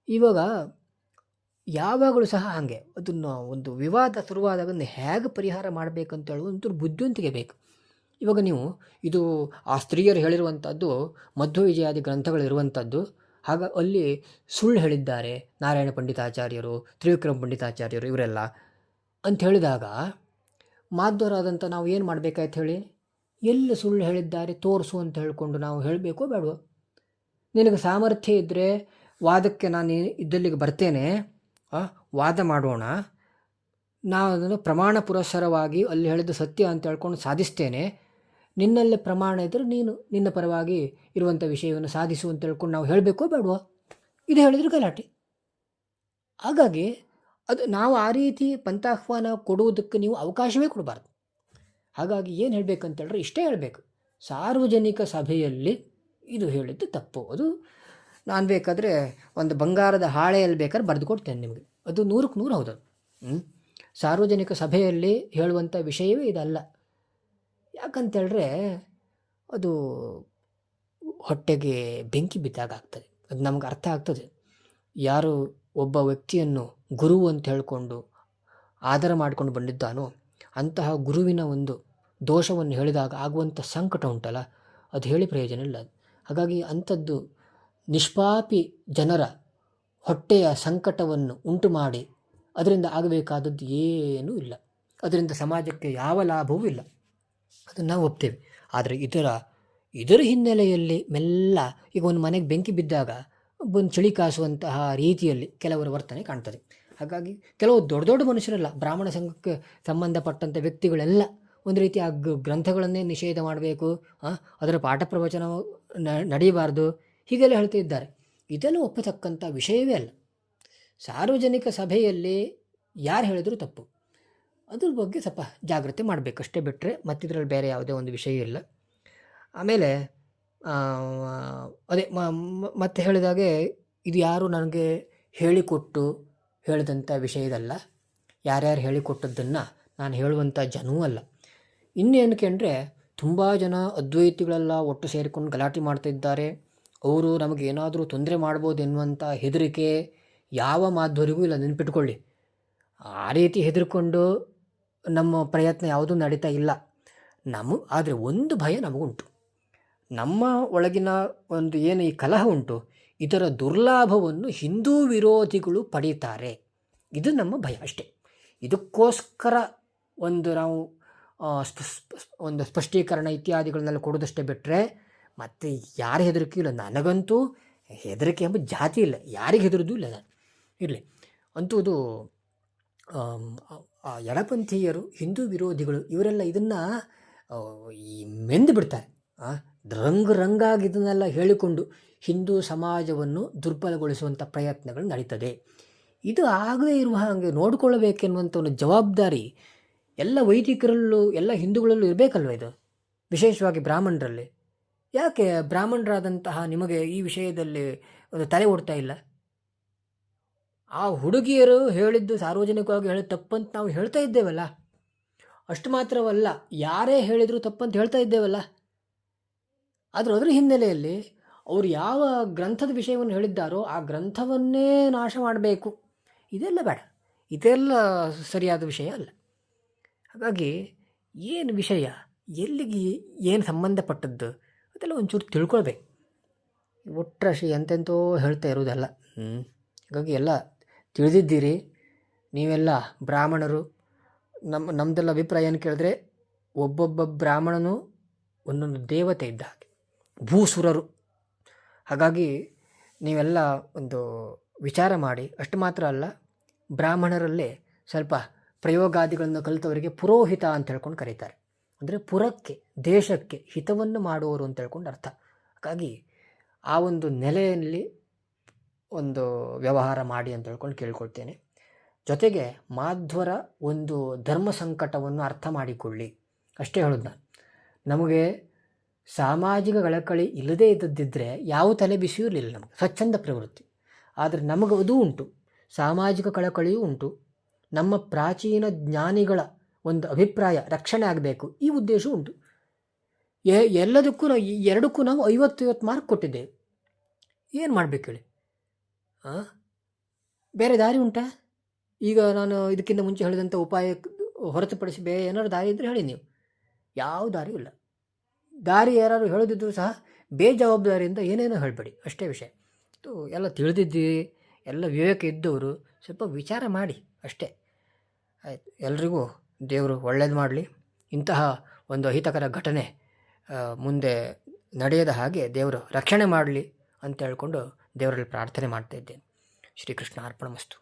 ಇವಾಗ ಯಾವಾಗಲೂ ಸಹ ಹಾಗೆ ಅದನ್ನು ಒಂದು ವಿವಾದ ಶುರುವಾದಾಗ ಹೇಗೆ ಪರಿಹಾರ ಮಾಡಬೇಕಂತ ಹೇಳುವಂಥ ಬುದ್ಧಿವಂತಿಕೆ ಬೇಕು. ಇವಾಗ ನೀವು ಇದು ಆ ಸ್ತ್ರೀಯರು ಹೇಳಿರುವಂಥದ್ದು ಮಧ್ವ ವಿಜಯಾದಿ ಗ್ರಂಥಗಳಿರುವಂಥದ್ದು. ಅಲ್ಲಿ ಸುಳ್ಳು ಹೇಳಿದ್ದಾರೆ ನಾರಾಯಣ ಪಂಡಿತಾಚಾರ್ಯರು, ತ್ರಿವಿಕ್ರಮ ಪಂಡಿತಾಚಾರ್ಯರು ಇವರೆಲ್ಲ ಅಂತ ಹೇಳಿದಾಗ ಮಾಧ್ವರಾದಂಥ ನಾವು ಏನು ಮಾಡಬೇಕಾಯ್ತು ಹೇಳಿ? ಎಲ್ಲಿ ಸುಳ್ಳು ಹೇಳಿದ್ದಾರೆ ತೋರಿಸು ಅಂತ ಹೇಳಿಕೊಂಡು ನಾವು ಹೇಳಬೇಕೋ ಬೇಡವೋ? ನಿನಗೆ ಸಾಮರ್ಥ್ಯ ಇದ್ದರೆ ವಾದಕ್ಕೆ ನಾನು ಇದ್ದಲ್ಲಿಗೆ ಬರ್ತೇನೆ, ವಾದ ಮಾಡೋಣ, ನಾವು ಅದನ್ನು ಪ್ರಮಾಣ ಪುರಸ್ಸರವಾಗಿ ಅಲ್ಲಿ ಹೇಳಿದ್ದು ಸತ್ಯ ಅಂತ ಹೇಳ್ಕೊಂಡು ಸಾಧಿಸ್ತೇನೆ. ನಿನ್ನಲ್ಲೇ ಪ್ರಮಾಣ ಇದ್ದರೆ ನೀನು ನಿನ್ನ ಪರವಾಗಿ ಇರುವಂಥ ವಿಷಯವನ್ನು ಸಾಧಿಸು ಅಂತ ಹೇಳ್ಕೊಂಡು ನಾವು ಹೇಳಬೇಕೋ ಬೇಡವೋ? ಇದು ಹೇಳಿದ್ರೆ ಗಲಾಟೆ. ಹಾಗಾಗಿ ನಾವು ಆ ರೀತಿ ಪಂಥಾಹ್ವಾನ ಕೊಡುವುದಕ್ಕೆ ನೀವು ಅವಕಾಶವೇ ಕೊಡಬಾರ್ದು. ಹಾಗಾಗಿ ಏನು ಹೇಳಬೇಕಂತೇಳಿದ್ರೆ ಇಷ್ಟೇ ಹೇಳಬೇಕು, ಸಾರ್ವಜನಿಕ ಸಭೆಯಲ್ಲಿ ಇದು ಹೇಳಿದ್ದು ತಪ್ಪು. ಅದು ನಾನು ಬೇಕಾದರೆ ಒಂದು ಬಂಗಾರದ ಹಾಳೆಯಲ್ಲಿ ಬೇಕಾದ್ರೆ ಬರೆದು ಕೊಡ್ತೇನೆ ನಿಮಗೆ, ಅದು 100ಕ್ಕೆ 100 ಹೌದು. ಸಾರ್ವಜನಿಕ ಸಭೆಯಲ್ಲಿ ಹೇಳುವಂಥ ವಿಷಯವೇ ಇದಲ್ಲ. ಯಾಕಂತೇಳಿದ್ರೆ ಅದು ಹೊಟ್ಟೆಗೆ ಬೆಂಕಿ ಬಿದ್ದಾಗ ಆಗ್ತದೆ. ಅದು ನಮಗೆ ಅರ್ಥ ಆಗ್ತದೆ. ಯಾರು ಒಬ್ಬ ವ್ಯಕ್ತಿಯನ್ನು ಗುರು ಅಂತ ಹೇಳಿಕೊಂಡು ಆದರ ಮಾಡಿಕೊಂಡು ಬಂದಿದ್ದಾನೋ ಅಂತಹ ಗುರುವಿನ ಒಂದು ದೋಷವನ್ನು ಹೇಳಿದಾಗ ಆಗುವಂಥ ಸಂಕಟ ಉಂಟಲ್ಲ, ಅದು ಹೇಳಿ ಪ್ರಯೋಜನ ಇಲ್ಲ. ಹಾಗಾಗಿ ಅಂಥದ್ದು ನಿಷ್ಪಾಪಿ ಜನರ ಹೊಟ್ಟೆಯ ಸಂಕಟವನ್ನು ಉಂಟು ಮಾಡಿ ಅದರಿಂದ ಆಗಬೇಕಾದದ್ದು ಏನೂ ಇಲ್ಲ, ಅದರಿಂದ ಸಮಾಜಕ್ಕೆ ಯಾವ ಲಾಭವೂ ಇಲ್ಲ, ಅದನ್ನು ನಾವು ಒಪ್ತೇವೆ. ಆದರೆ ಇದರ ಹಿನ್ನೆಲೆಯಲ್ಲಿ ಮೆಲ್ಲ ಈಗ ಒಂದು ಮನೆಗೆ ಬೆಂಕಿ ಬಿದ್ದಾಗ ಒಂದು ಚಳಿ ಕಾಸುವಂತಹ ರೀತಿಯಲ್ಲಿ ಕೆಲವರ ವರ್ತನೆ ಕಾಣ್ತದೆ. ಹಾಗಾಗಿ ಕೆಲವು ದೊಡ್ಡ ದೊಡ್ಡ ಮನುಷ್ಯರೆಲ್ಲ, ಬ್ರಾಹ್ಮಣ ಸಂಘಕ್ಕೆ ಸಂಬಂಧಪಟ್ಟಂಥ ವ್ಯಕ್ತಿಗಳೆಲ್ಲ ಒಂದು ರೀತಿ ಆ ಗ್ರಂಥಗಳನ್ನೇ ನಿಷೇಧ ಮಾಡಬೇಕು, ಅದರ ಪಾಠ ಪ್ರವಚನ ನಡೆಯಬಾರ್ದು, ಹೀಗೆಲ್ಲ ಹೇಳ್ತಾ ಇದ್ದಾರೆ. ಇದೆಲ್ಲ ಒಪ್ಪತಕ್ಕಂಥ ವಿಷಯವೇ ಅಲ್ಲ. ಸಾರ್ವಜನಿಕ ಸಭೆಯಲ್ಲಿ ಯಾರು ಹೇಳಿದರೂ ತಪ್ಪು, ಅದ್ರ ಬಗ್ಗೆ ಸ್ವಲ್ಪ ಜಾಗ್ರತೆ ಮಾಡಬೇಕಷ್ಟೇ, ಬಿಟ್ಟರೆ ಮತ್ತಿದ್ರಲ್ಲಿ ಬೇರೆ ಯಾವುದೇ ಒಂದು ವಿಷಯ ಇಲ್ಲ. ಆಮೇಲೆ ಅದೇ ಮತ್ತೆ ಹೇಳಿದಾಗೆ ಇದು ಯಾರು ನನಗೆ ಹೇಳಿಕೊಟ್ಟು ಹೇಳಿದಂಥ ವಿಷಯದಲ್ಲ, ಯಾರ್ಯಾರು ಹೇಳಿಕೊಟ್ಟದ್ದನ್ನು ನಾನು ಹೇಳುವಂಥ ಜನವೂ ಅಲ್ಲ. ಇನ್ನೇನಕ್ಕೆ ಅಂದರೆ ತುಂಬ ಜನ ಅದ್ವೈತಿಗಳೆಲ್ಲ ಒಟ್ಟು ಸೇರಿಕೊಂಡು ಗಲಾಟೆ ಮಾಡ್ತಾಯಿದ್ದಾರೆ. ಅವರು ನಮಗೇನಾದರೂ ತೊಂದರೆ ಮಾಡ್ಬೋದು ಎನ್ನುವಂಥ ಹೆದರಿಕೆ ಯಾವ ಮಾಧ್ವರಿಗೂ ಇಲ್ಲ, ನೆನ್ಪಿಟ್ಕೊಳ್ಳಿ. ಆ ರೀತಿ ಹೆದರ್ಕೊಂಡು ನಮ್ಮ ಪ್ರಯತ್ನ ಯಾವುದೂ ನಡೀತಾ ಇಲ್ಲ. ಆದರೆ ಒಂದು ಭಯ ನಮಗುಂಟು, ನಮ್ಮ ಒಳಗಿನ ಒಂದು ಏನು ಈ ಕಲಹ ಉಂಟು, ಇದರ ದುರ್ಲಾಭವನ್ನು ಹಿಂದೂ ವಿರೋಧಿಗಳು ಪಡೀತಾರೆ, ಇದು ನಮ್ಮ ಭಯ ಅಷ್ಟೇ. ಇದಕ್ಕೋಸ್ಕರ ನಾವು ಒಂದು ಸ್ಪಷ್ಟೀಕರಣ ಇತ್ಯಾದಿಗಳನ್ನೆಲ್ಲ ಕೊಡೋದಷ್ಟೇ ಬಿಟ್ಟರೆ ಮತ್ತು ಯಾರು ಹೆದರಿಕೆ ಇಲ್ಲ. ನನಗಂತೂ ಹೆದರಿಕೆ ಎಂಬ ಜಾತಿ ಇಲ್ಲ, ಯಾರಿಗೆ ಹೆದರೋದು ಇಲ್ಲ ನಾನು. ಇರಲಿ, ಅಂತೂ ಇದು ಎಡಪಂಥೀಯರು, ಹಿಂದೂ ವಿರೋಧಿಗಳು ಇವರೆಲ್ಲ ಇದನ್ನು ಈ ಮೆಂದು ಬಿಡ್ತಾರೆ. ರಂಗಾಗಿ ಇದನ್ನೆಲ್ಲ ಹೇಳಿಕೊಂಡು ಹಿಂದೂ ಸಮಾಜವನ್ನು ದುರ್ಬಲಗೊಳಿಸುವಂಥ ಪ್ರಯತ್ನಗಳು ನಡೀತದೆ. ಇದು ಆಗದೇ ಇರುವ ಹಾಗೆ ನೋಡಿಕೊಳ್ಳಬೇಕೆನ್ನುವಂಥ ಒಂದು ಜವಾಬ್ದಾರಿ ಎಲ್ಲ ವೈದಿಕರಲ್ಲೂ ಎಲ್ಲ ಹಿಂದೂಗಳಲ್ಲೂ ಇರಬೇಕಲ್ವ. ಇದು ವಿಶೇಷವಾಗಿ ಬ್ರಾಹ್ಮಣರಲ್ಲಿ. ಯಾಕೆ ಬ್ರಾಹ್ಮಣರಾದಂತಹ ನಿಮಗೆ ಈ ವಿಷಯದಲ್ಲಿ ಒಂದು ತಲೆ ಓಡ್ತಾ ಇಲ್ಲ? ಆ ಹುಡುಗಿಯರು ಹೇಳಿದ್ದು ಸಾರ್ವಜನಿಕವಾಗಿ ಹೇಳಿದ ತಪ್ಪಂತ ನಾವು ಹೇಳ್ತಾ ಇದ್ದೇವಲ್ಲ, ಅಷ್ಟು ಮಾತ್ರವಲ್ಲ, ಯಾರೇ ಹೇಳಿದರೂ ತಪ್ಪಂತ ಹೇಳ್ತಾ ಇದ್ದೇವಲ್ಲ. ಆದರೆ ಅದರ ಹಿನ್ನೆಲೆಯಲ್ಲಿ ಅವರು ಯಾವ ಗ್ರಂಥದ ವಿಷಯವನ್ನು ಹೇಳಿದ್ದಾರೋ ಆ ಗ್ರಂಥವನ್ನೇ ನಾಶ ಮಾಡಬೇಕು, ಇದೆಲ್ಲ ಬೇಡ, ಇದೆಲ್ಲ ಸರಿಯಾದ ವಿಷಯ ಅಲ್ಲ. ಹಾಗಾಗಿ ಏನು ವಿಷಯ, ಎಲ್ಲಿಗೆ ಏನು ಸಂಬಂಧಪಟ್ಟದ್ದು ಅದೆಲ್ಲ ಒಂಚೂರು ತಿಳ್ಕೊಳ್ಬೇಕು. ಒಟ್ಟರಾಶಿ ಎಂತೆಂತೋ ಹೇಳ್ತಾ ಇರೋದಲ್ಲ. ಹಾಗಾಗಿ ಎಲ್ಲ ತಿಳಿದಿದ್ದೀರಿ ನೀವೆಲ್ಲ ಬ್ರಾಹ್ಮಣರು. ನಮ್ಮದೆಲ್ಲ ಅಭಿಪ್ರಾಯ ಏನು ಕೇಳಿದ್ರೆ, ಒಬ್ಬೊಬ್ಬ ಬ್ರಾಹ್ಮಣನು ಒಂದೊಂದು ದೇವತೆ ಇದ್ದ ಹಾಗೆ, ಭೂಸುರರು. ಹಾಗಾಗಿ ನೀವೆಲ್ಲ ಒಂದು ವಿಚಾರ ಮಾಡಿ. ಅಷ್ಟು ಮಾತ್ರ ಅಲ್ಲ, ಬ್ರಾಹ್ಮಣರಲ್ಲೇ ಸ್ವಲ್ಪ ಪ್ರಯೋಗಾದಿಗಳನ್ನು ಕಲಿತವರಿಗೆ ಪುರೋಹಿತ ಅಂತ ಹೇಳ್ಕೊಂಡು ಕರೀತಾರೆ. ಅಂದರೆ ಪುರಕ್ಕೆ, ದೇಶಕ್ಕೆ ಹಿತವನ್ನು ಮಾಡುವವರು ಅಂತ ಹೇಳ್ಕೊಂಡು ಅರ್ಥ. ಹಾಗಾಗಿ ಆ ಒಂದು ನೆಲೆಯಲ್ಲಿ ಒಂದು ವ್ಯವಹಾರ ಮಾಡಿ ಅಂತ ಹೇಳ್ಕೊಂಡು ಕೇಳ್ಕೊಳ್ತೇನೆ. ಜೊತೆಗೆ ಮಾಧ್ವರ ಒಂದು ಧರ್ಮ ಸಂಕಟವನ್ನು ಅರ್ಥ ಮಾಡಿಕೊಳ್ಳಿ, ಅಷ್ಟೇ ಹೇಳೋದು ನಾನು. ನಮಗೆ ಸಾಮಾಜಿಕ ಕಳಕಳಿ ಇಲ್ಲದೇ ಇದ್ದದ್ದಿದ್ದರೆ ಯಾವ ತಲೆ ಬಿಸಿಯೂ ಇರಲಿಲ್ಲ, ನಮಗೆ ಸ್ವಚ್ಛಂದ ಪ್ರವೃತ್ತಿ. ಆದರೆ ನಮಗೆ ಅದೂ ಉಂಟು, ಸಾಮಾಜಿಕ ಕಳಕಳಿಯೂ ಉಂಟು. ನಮ್ಮ ಪ್ರಾಚೀನ ಜ್ಞಾನಿಗಳ ಒಂದು ಅಭಿಪ್ರಾಯ ರಕ್ಷಣೆ ಆಗಬೇಕು, ಈ ಉದ್ದೇಶ ಉಂಟು. ಎಲ್ಲದಕ್ಕೂ ಎರಡಕ್ಕೂ ನಾವು 50-50 ಮಾರ್ಕ್ ಕೊಟ್ಟಿದ್ದೇವೆ. ಏನು ಮಾಡಬೇಕು ಹೇಳಿ? ಬೇರೆ ದಾರಿ ಉಂಟಾ? ಈಗ ನಾನು ಇದಕ್ಕಿಂತ ಮುಂಚೆ ಹೇಳಿದಂಥ ಉಪಾಯ ಹೊರತುಪಡಿಸಿ ಬೇರೆ ಏನಾದ್ರು ದಾರಿ ಇದ್ದರೆ ಹೇಳಿ ನೀವು. ಯಾವ ದಾರಿಯೂ ಇಲ್ಲ. ದಾರಿ ಯಾರು ಹೇಳೋದಿದ್ರು ಸಹ ಬೇಜವಾಬ್ದಾರಿಯಿಂದ ಏನೇನೋ ಹೇಳಬೇಡಿ, ಅಷ್ಟೇ ವಿಷಯ. ಎಲ್ಲ ತಿಳಿದಿದ್ದೀರಿ, ಎಲ್ಲ ವಿವೇಕ ಇದ್ದವರು ಸ್ವಲ್ಪ ವಿಚಾರ ಮಾಡಿ ಅಷ್ಟೇ. ಆಯಿತು, ಎಲ್ರಿಗೂ ದೇವರು ಒಳ್ಳೇದು ಮಾಡಲಿ. ಇಂತಹ ಒಂದು ಅಹಿತಕರ ಘಟನೆ ಮುಂದೆ ನಡೆಯದ ಹಾಗೆ ದೇವರು ರಕ್ಷಣೆ ಮಾಡಲಿ ಅಂತ ಹೇಳ್ಕೊಂಡು ದೇವರಲ್ಲಿ ಪ್ರಾರ್ಥನೆ ಮಾಡ್ತಾಯಿದ್ದೇನೆ. ಶ್ರೀಕೃಷ್ಣ ಅರ್ಪಣಮಸ್ತು.